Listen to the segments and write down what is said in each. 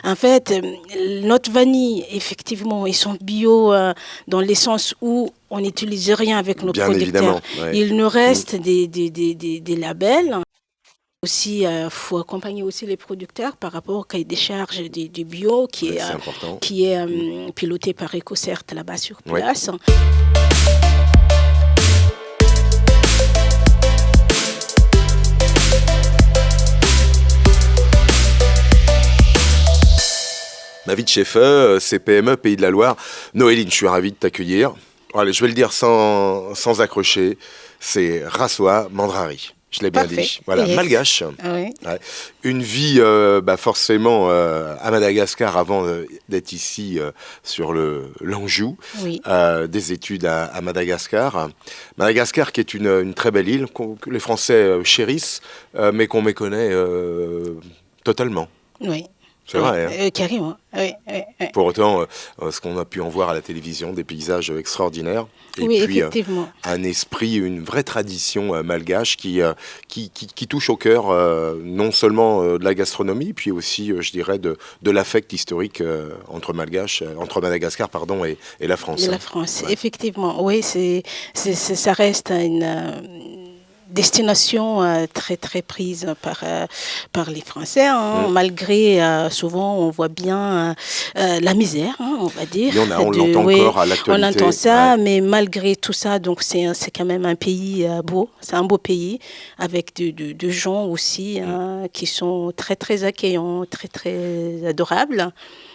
En fait, notre vanille, effectivement, ils sont bio dans le sens où on n'utilise rien avec nos Bien producteurs. évidemment, ouais. Il nous Mm. reste des labels. Aussi, faut accompagner aussi les producteurs par rapport au cahier des charges du bio Ouais, c'est important. qui est Mm. piloté par EcoCert là-bas sur Ouais. place. David Scheffer, CPME, Pays de la Loire. Noéline, je suis ravi de t'accueillir. Allez, je vais le dire sans accrocher, c'est Rassoa Mandrari. Je l'ai bien Parfait. dit. Voilà, Yes. malgache. Oui. Ouais. Une vie forcément à Madagascar avant d'être ici sur l'Anjou. Oui. Des études à Madagascar. Madagascar qui est une très belle île que les Français chérissent, mais qu'on méconnaît totalement. Oui. C'est vrai, hein. Carrément. Oui, oui, oui. Pour autant, ce qu'on a pu en voir à la télévision, des paysages extraordinaires. Et Oui, puis, effectivement. un esprit, une vraie tradition malgache qui touche au cœur non seulement de la gastronomie, puis aussi, je dirais, de l'affect historique entre Madagascar et la France. Et la France, ouais. Effectivement. Oui, ça reste une destination très très prise par les Français, hein, malgré souvent on voit bien la misère, hein, on va dire. On l'entend encore à l'actualité. On entend ça, mais malgré tout ça, donc c'est quand même un pays beau, c'est un beau pays avec de gens aussi qui sont très très accueillants, très très adorables.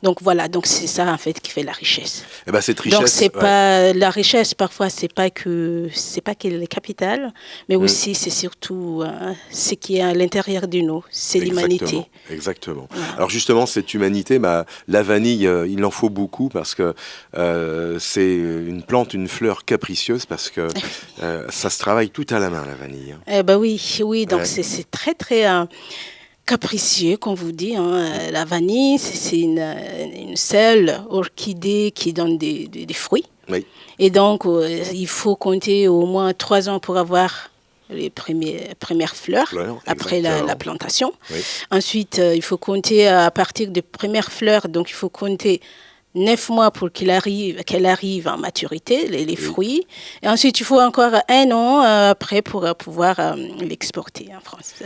Donc voilà, donc c'est ça en fait qui fait la richesse. Et ben cette richesse. Donc c'est pas la richesse parfois, c'est pas que le capital, mais aussi c'est surtout ce qui est à l'intérieur de nous, c'est l'humanité. Exactement. Voilà. Alors justement cette humanité, la vanille, il en faut beaucoup parce que c'est une plante, une fleur capricieuse parce que ça se travaille tout à la main la vanille. Hein. Eh ben oui, donc c'est très très capricieux, comme vous dit. Hein. La vanille, c'est une seule orchidée qui donne des fruits. Oui. Et donc, il faut compter au moins 3 ans pour avoir les premières fleurs après la plantation. Oui. Ensuite, il faut compter à partir des premières fleurs. Donc, il faut compter 9 mois pour qu'elle arrive en maturité, les fruits. Et ensuite, il faut encore 1 an après pour pouvoir l'exporter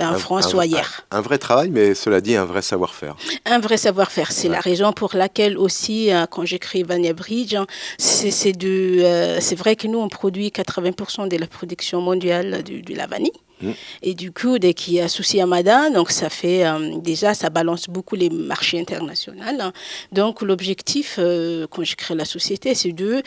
en France ou ailleurs. Un vrai travail, mais cela dit, un vrai savoir-faire. Un vrai savoir-faire. C'est la raison pour laquelle aussi, quand j'écris Vanilla Bridge, c'est vrai que nous, on produit 80% de la production mondiale de la vanille. Et du coup, dès qu'il y a souci à Mada, donc ça fait déjà, ça balance beaucoup les marchés internationaux. Donc l'objectif, quand je crée la société, c'est de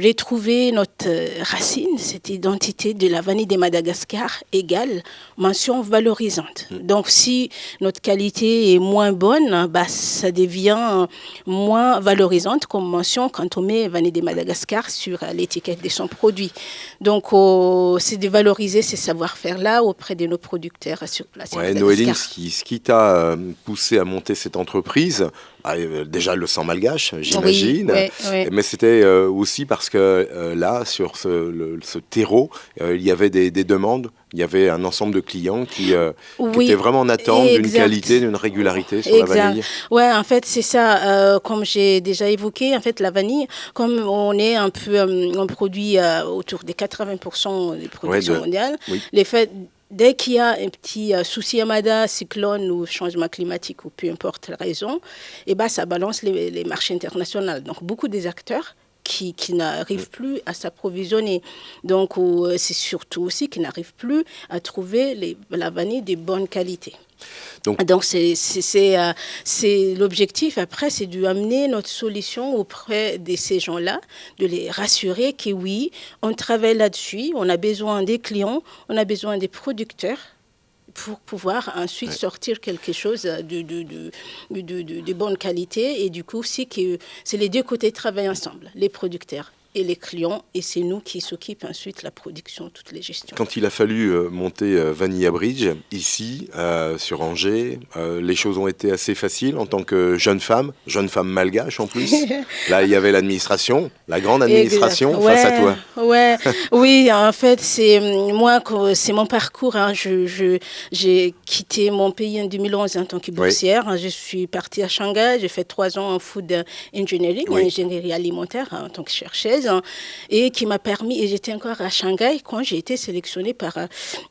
retrouver notre racine, cette identité de la vanille de Madagascar égale mention valorisante. Donc si notre qualité est moins bonne, ça devient moins valorisante comme mention quand on met vanille de Madagascar sur l'étiquette de son produit. Donc c'est de valoriser ces savoir-faire-là auprès de nos producteurs sur place. Ouais, Noéline, ce qui t'a poussé à monter cette entreprise, déjà le sang malgache, j'imagine, oui. Mais c'était aussi parce que là, sur ce terreau, il y avait des demandes, il y avait un ensemble de clients qui étaient vraiment en attente d'une qualité, d'une régularité sur la vanille. Oui, en fait, c'est ça. Comme j'ai déjà évoqué, en fait, la vanille, comme on est un peu, on produit autour des 80% des productions mondiales, les faits. Dès qu'il y a un petit souci Amada, cyclone ou changement climatique ou peu importe la raison, ça balance les marchés internationaux. Donc beaucoup des acteurs qui n'arrivent plus à s'approvisionner. Donc c'est surtout aussi qu'ils n'arrivent plus à trouver la vanille de bonne qualité. Donc c'est l'objectif après, c'est d'amener notre solution auprès de ces gens-là, de les rassurer que oui, on travaille là-dessus, on a besoin des clients, on a besoin des producteurs pour pouvoir ensuite sortir quelque chose de bonne qualité. Et du coup, c'est les deux côtés travaillent ensemble, les producteurs et les clients, et c'est nous qui s'occupent ensuite de la production, toutes les gestions. Quand il a fallu monter Vanilla Bridge, ici, sur Angers, les choses ont été assez faciles en tant que jeune femme malgache en plus. Là, il y avait l'administration, la grande administration face à toi. Oui, en fait, c'est mon parcours. Hein. J'ai quitté mon pays en 2011 en tant que boursière. Oui. Je suis partie à Shanghai, j'ai fait 3 ans en food engineering, en ingénierie alimentaire en tant que chercheuse. Et qui m'a permis, et j'étais encore à Shanghai quand j'ai été sélectionnée par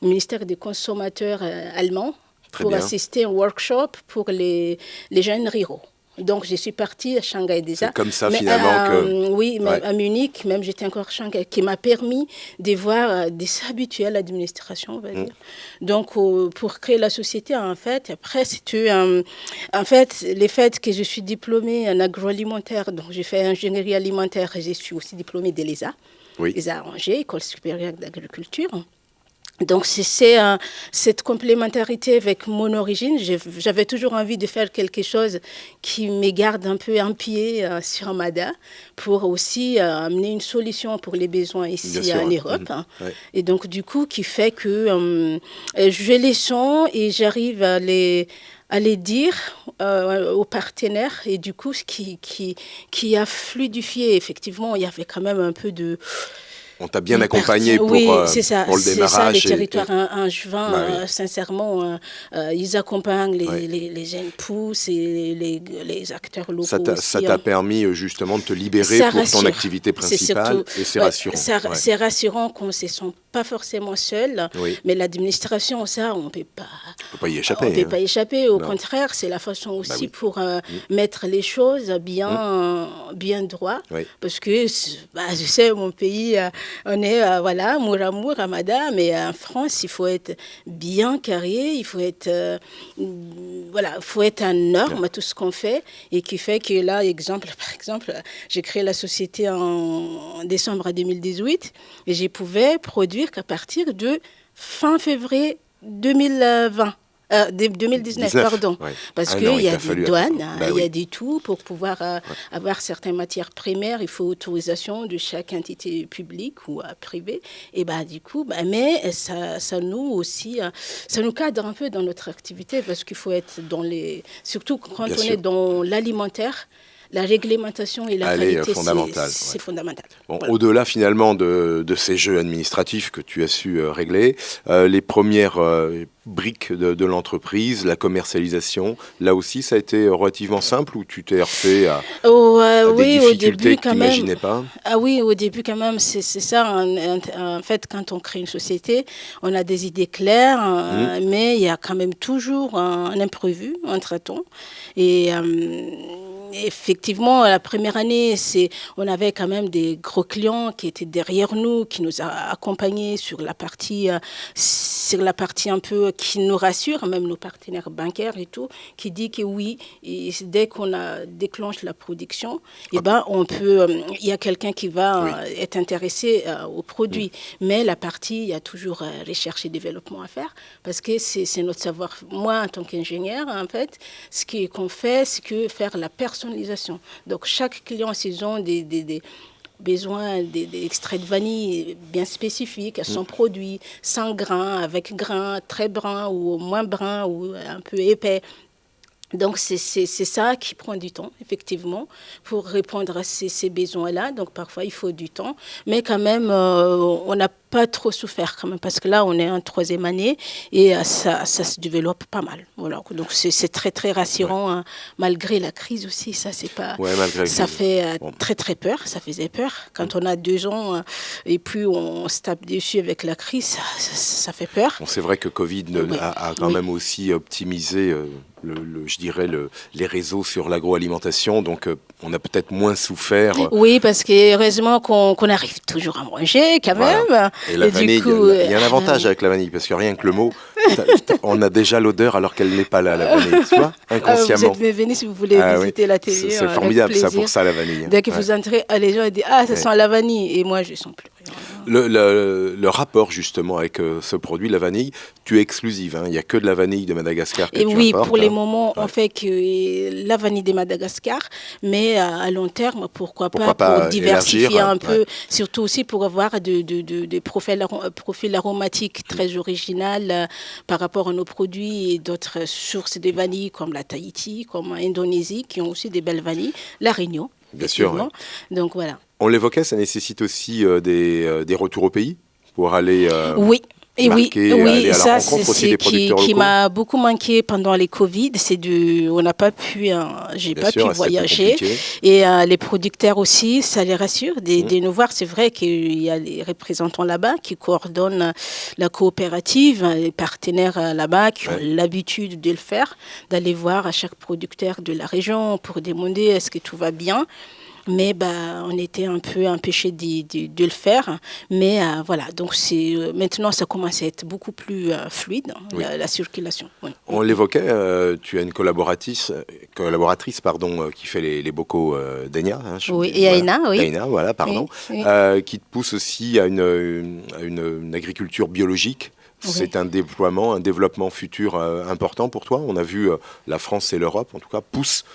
le ministère des consommateurs allemand pour assister à un workshop pour les jeunes ruraux. Donc, je suis partie à Shanghai déjà. C'est comme ça, finalement, que... Oui, mais à Munich, même j'étais encore à Shanghai, qui m'a permis de voir, de s'habituer à l'administration, on va dire. Donc, pour créer la société, en fait, après, c'était... en fait, le fait que je suis diplômée en agroalimentaire, donc j'ai fait ingénierie alimentaire, et je suis aussi diplômée de l'ESA, l'ESA Angers, École supérieure d'agriculture. Donc, c'est cette complémentarité avec mon origine. J'avais toujours envie de faire quelque chose qui me garde un peu un pied sur Mada pour aussi amener une solution pour les besoins ici en Europe. Et donc, du coup, qui fait que je les sens et j'arrive à les dire aux partenaires. Et du coup, ce qui a fluidifié, effectivement, il y avait quand même un peu de... On t'a bien accompagné pour le démarrage. C'est ça, les territoires angevins, sincèrement, ils accompagnent les jeunes pousses et les acteurs locaux Ça t'a permis justement de te libérer pour ton activité principale et c'est rassurant. C'est rassurant qu'on ne se sent pas forcément seul, mais l'administration, ça, on ne peut pas y échapper. On ne peut pas y échapper. Au contraire, c'est la façon aussi pour mettre les choses bien droit. Parce que, je sais, mon pays... on est, Mouramour, Ramada, mais en France, il faut être bien carré, il faut être, faut être en norme à tout ce qu'on fait, et qui fait que là, par exemple, j'ai créé la société en décembre 2018, et je pouvais produire qu'à partir de fin février 2020. 2019, pardon. Parce qu'il y a des douanes, il y a des tout. Pour pouvoir avoir certaines matières primaires, il faut autorisation de chaque entité publique ou privée. Et du coup, mais ça nous aussi, ça nous cadre un peu dans notre activité parce qu'il faut être surtout quand on est dans l'alimentaire. La réglementation et la qualité, c'est fondamental. Bon, au-delà finalement de ces jeux administratifs que tu as su régler, les premières briques de l'entreprise, la commercialisation, là aussi ça a été relativement simple ou tu t'es heurté à des difficultés que tu n'imaginais pas? Oui, au début quand même, c'est ça. En fait, quand on crée une société, on a des idées claires, mais il y a quand même toujours un imprévu, un traiton. Et... effectivement, la première année, on avait quand même des gros clients qui étaient derrière nous, qui nous a accompagnés sur la partie un peu qui nous rassure, même nos partenaires bancaires et tout, qui dit que oui, et dès qu'on déclenche la production, on peut, il y a quelqu'un qui va être intéressé au produit. Mais la partie, il y a toujours recherche et développement à faire, parce que c'est notre savoir. Moi, en tant qu'ingénieur, en fait, ce qu'on fait, c'est que faire la personnalisation. Donc, chaque client, s'ils ont des besoin d'extraits de vanille bien spécifiques à son produit, sans grains, avec grains, très bruns ou moins bruns ou un peu épais. Donc, c'est ça qui prend du temps, effectivement, pour répondre à ces besoins-là. Donc, parfois, il faut du temps. Mais quand même, on n'a pas trop souffert quand même, parce que là, on est en 3e année et ça se développe pas mal. Voilà. Donc, c'est très, très rassurant, malgré la crise aussi. Ça, c'est pas... ça fait très, très peur. Ça faisait peur. Quand on a 2 ans et puis on se tape dessus avec la crise, ça fait peur. Bon, c'est vrai que Covid a quand même aussi optimisé... je dirais, les réseaux sur l'agroalimentation, donc on a peut-être moins souffert. Oui, parce que heureusement qu'on arrive toujours à manger quand même. Et la vanille, il y a un avantage avec la vanille, parce que rien que le mot, on a déjà l'odeur alors qu'elle n'est pas là, la vanille, tu vois, inconsciemment. Vous êtes bienvenue si vous voulez visiter l'atelier. C'est formidable ça pour ça, la vanille. Dès que vous entrez, les gens disent « Ah, ça sent la vanille » et moi je ne sens plus rien. Le rapport justement avec ce produit, la vanille, tu es exclusive, hein. Il n'y a que de la vanille de Madagascar que Et tu oui, importes, pour les hein. moments, Ouais. on fait que la vanille de Madagascar, mais à long terme, pourquoi Pourquoi pour pas diversifier élargir, un ouais. peu, surtout aussi pour avoir des profils aromatiques très originaux par rapport à nos produits et d'autres sources de vanille comme la Tahiti, comme l'Indonésie, qui ont aussi des belles vanilles, la Réunion, Bien sûr, ouais. effectivement. Donc voilà. On l'évoquait, ça nécessite aussi des retours au pays pour aller Oui. Et oui, aller oui, à la ça c'est rencontre aussi des producteurs qui locaux. m'a beaucoup manqué pendant les Covid. On n'a pas pu, j'ai Bien pas pu sûr, c'est plus voyager. compliqué. Et les producteurs aussi, ça les rassure Mm. de nous voir. C'est vrai qu'il y a les représentants là-bas qui coordonnent la coopérative, les partenaires là-bas qui ont Ouais. l'habitude de le faire, d'aller voir à chaque producteur de la région pour demander est-ce que tout va bien. Mais on était un peu empêchés de le faire. Mais voilà, donc maintenant, ça commence à être beaucoup plus fluide, hein, Oui. la circulation. Oui. On l'évoquait, tu as une collaboratrice pardon, qui fait les bocaux d'Enya. Hein, Oui, et voilà. Aïna, oui. D'Aïna, voilà, pardon. Oui, oui. Qui te pousse aussi à une agriculture biologique. Oui. C'est un développement futur important pour toi. On a vu la France et l'Europe, en tout cas, poussent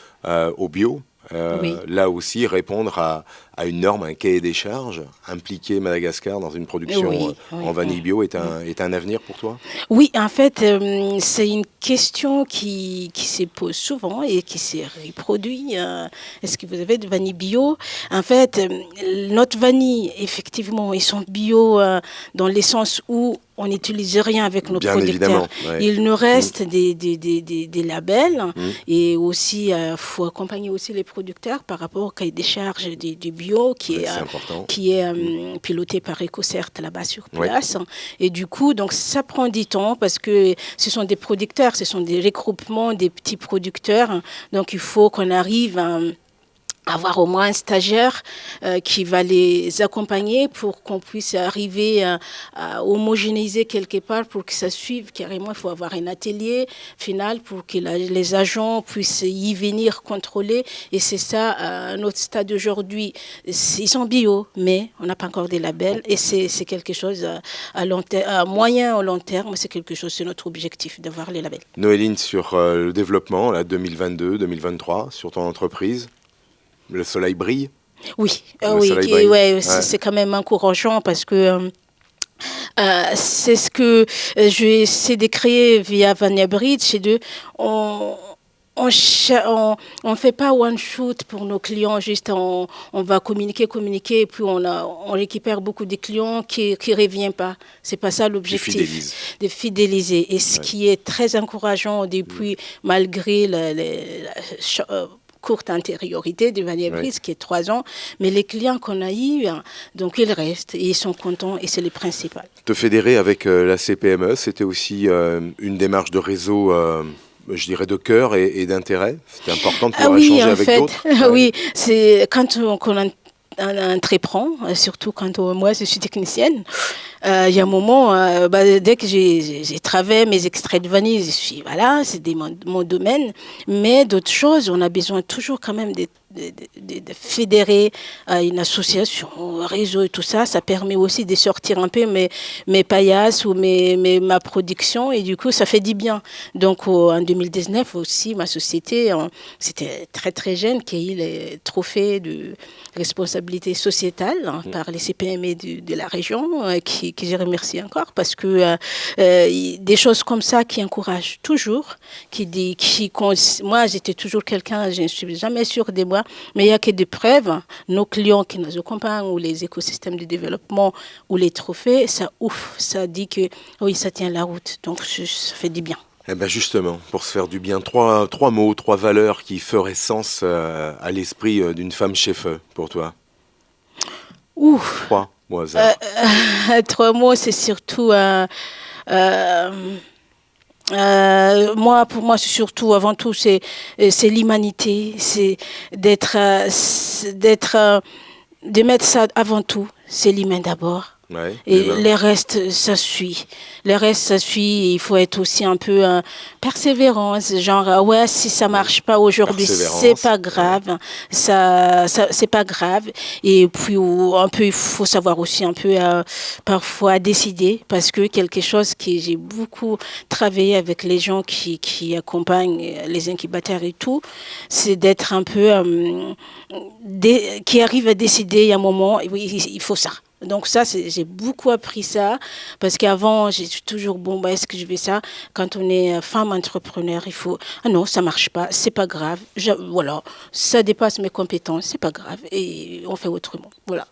au bio. Oui. Là aussi, répondre à une norme, un cahier des charges, impliquer Madagascar dans une production Oui, en vanille bio est un avenir pour toi? Oui, en fait, c'est une question qui se pose souvent et qui se reproduit. Est-ce que vous avez de vanille bio? En fait, notre vanille, effectivement, ils sont bio dans le sens où on n'utilise rien avec nos Bien producteurs. évidemment, ouais. Il nous reste des labels Mm. et aussi, il faut accompagner aussi les producteurs par rapport au cahier des charges du bio Ouais, c'est important. qui est piloté par EcoCert là-bas sur Ouais. place. Et du coup, donc ça prend du temps parce que ce sont des producteurs, ce sont des regroupements des petits producteurs. Donc il faut qu'on arrive à avoir au moins un stagiaire qui va les accompagner pour qu'on puisse arriver à homogénéiser quelque part pour que ça suive carrément. Il faut avoir un atelier final pour que les agents puissent y venir contrôler. Et c'est ça, notre stade aujourd'hui. Ils sont bio, mais on n'a pas encore des labels. Et c'est quelque chose à moyen ou long terme, c'est quelque chose, c'est notre objectif d'avoir les labels. Noéline, sur le développement, là, 2022-2023, sur ton entreprise, le soleil brille? Oui, Le soleil brille. ouais, Ouais. c'est quand même encourageant parce que c'est ce que je vais essayer de créer via Vania Bridge, c'est on fait pas one shoot pour nos clients, juste on va communiquer, et puis on récupère beaucoup de clients qui reviennent pas. C'est pas ça l'objectif. De fidéliser. Et ce qui est très encourageant depuis, malgré la courte antériorité de Vania Bridge, qui est 3 ans, mais les clients qu'on a eus, donc ils restent, et ils sont contents, et c'est le principal. Te fédérer avec la CPME, c'était aussi une démarche de réseau, je dirais, de cœur et d'intérêt. C'était important de pouvoir échanger avec d'autres. Ouais. Oui, c'est quand on entreprend, surtout quand moi je suis technicienne, il y a un moment, dès que j'ai travaillé mes extraits de vanille, je suis, voilà, c'est mon domaine, mais d'autres choses, on a besoin toujours quand même de fédérer une association, un réseau et tout ça. Ça permet aussi de sortir un peu mes paillasses ou ma production, et du coup, ça fait du bien. Donc, en 2019 aussi, ma société, c'était très très jeune, qui a eu les trophées de responsabilité sociétale par les CPME de la région, que je remercie encore, parce que des choses comme ça qui encouragent toujours, moi j'étais toujours quelqu'un, je ne suis jamais sûre de moi, mais il n'y a que des preuves, nos clients qui nous accompagnent, ou les écosystèmes de développement, ou les trophées, ça ouf, ça dit que oui, ça tient la route, donc ça fait du bien. Eh ben justement, pour se faire du bien, trois mots, 3 valeurs qui feraient sens à l'esprit d'une femme chef pour toi. Ouf. 3, au hasard. 3 mots, c'est surtout... pour moi, c'est surtout, avant tout, c'est l'humanité, c'est de mettre ça avant tout, c'est l'humain d'abord. Ouais, Et les restes, ça suit. Les restes, ça suit. Il faut être aussi un peu persévérant. Genre, ouais, si ça marche pas aujourd'hui, c'est pas grave. Ouais. C'est pas grave. Et puis, un peu, il faut savoir aussi un peu parfois décider, parce que quelque chose que j'ai beaucoup travaillé avec les gens qui accompagnent les incubateurs et tout, c'est d'être un peu qui arrive à décider. Il y a un moment, oui, il faut ça. Donc ça, j'ai beaucoup appris ça, parce qu'avant, j'ai toujours, est-ce que je vais ça? Quand on est femme entrepreneur, il faut, ah non, ça marche pas, c'est pas grave, voilà, ça dépasse mes compétences, c'est pas grave, et on fait autrement, voilà.